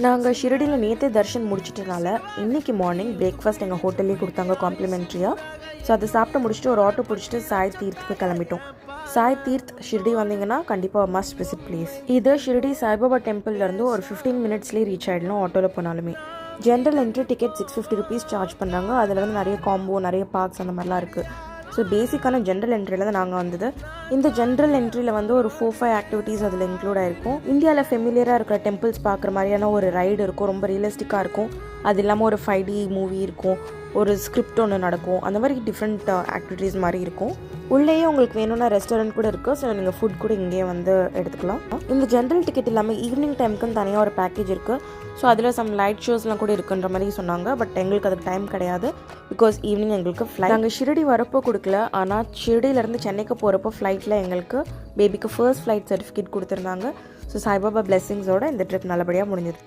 நாங்கள் ஷிரடியில் நேற்றே தர்ஷன் முடிச்சிட்டனால இன்றைக்கி மார்னிங் பிரேக்ஃபாஸ்ட் எங்கள் ஹோட்டல்லே கொடுத்தாங்க காம்ப்ளிமெண்ட்ரியாக. ஸோ அதை சாப்பிட்டு முடிச்சுட்டு ஒரு ஆட்டோ பிடிச்சிட்டு சாய் தீர்த்துக்கு கிளம்பிட்டோம். சாய் தீர்த் ஷிரடி வந்தீங்கன்னா கண்டிப்பாக மஸ்ட் விசிட் பிளேஸ். இது ஷிரடி சாய்பாபா டெம்பிள்லேருந்து ஒரு 15 மினிட்ஸ்லேயே ரீச் ஆகிடணும் ஆட்டோவில் போனாலுமே. General entry ticket 650 rupees charge பண்ணுறாங்க. அதில் வந்து நிறைய காம்போ, நிறைய பார்க்ஸ் அந்த மாதிரிலாம் இருக்குது. ஸோ பேசிக்கான ஜென்ரல் என்ட்ரியில் தான் நாங்கள் வந்தது. இந்த ஜென்ரல் என்ட்ரியில் வந்து ஒரு 4-5 ஆக்டிவிட்டீஸ் அதில் இன்க்ளூட் ஆகிருக்கும். இந்தியாவில் ஃபெமிலியராக இருக்கிற டெம்பிள்ஸ் பார்க்குற மாதிரியான ஒரு ரைடு இருக்கும், ரொம்ப ரியலிஸ்டிக்காக இருக்கும். அது இல்லாமல் ஒரு 5D மூவி இருக்கும், ஒரு ஸ்கிரிப்ட் ஒன்று நடக்கும், அந்த மாதிரி டிஃப்ரெண்ட் ஆக்டிவிட்டீஸ் மாதிரி இருக்கும். உள்ளேயே உங்களுக்கு வேணும்னா ரெஸ்டாரண்ட் கூட இருக்குது. ஸோ நீங்கள் ஃபுட் கூட இங்கேயே வந்து எடுத்துக்கலாம். இந்த ஜென்ரல் டிக்கெட் இல்லாமல் ஈவினிங் டைமுக்குன்னு தனியாக ஒரு பேக்கேஜ் இருக்குது. ஸோ அதில் சம் லைட் ஷோஸ்லாம் கூட இருக்குன்ற மாதிரி சொன்னாங்க. பட் எங்களுக்கு அதுக்கு டைம் கிடையாது, பிகாஸ் ஈவினிங் எங்களுக்கு ஃப்ளைட். நாங்கள் ஷிரடி வரப்போ கொடுக்கல, ஆனால் ஷிரடியிலேருந்து சென்னைக்கு போகிறப்போ ஃப்ளைட்டில் எங்களுக்கு பேபிக்கு ஃபர்ஸ்ட் ஃப்ளைட் சர்டிஃபிகேட் கொடுத்துருந்தாங்க. ஸோ சாய்பாபா பிளெஸிங்ஸோட இந்த ட்ரிப் நல்லபடியாக முடிஞ்சது.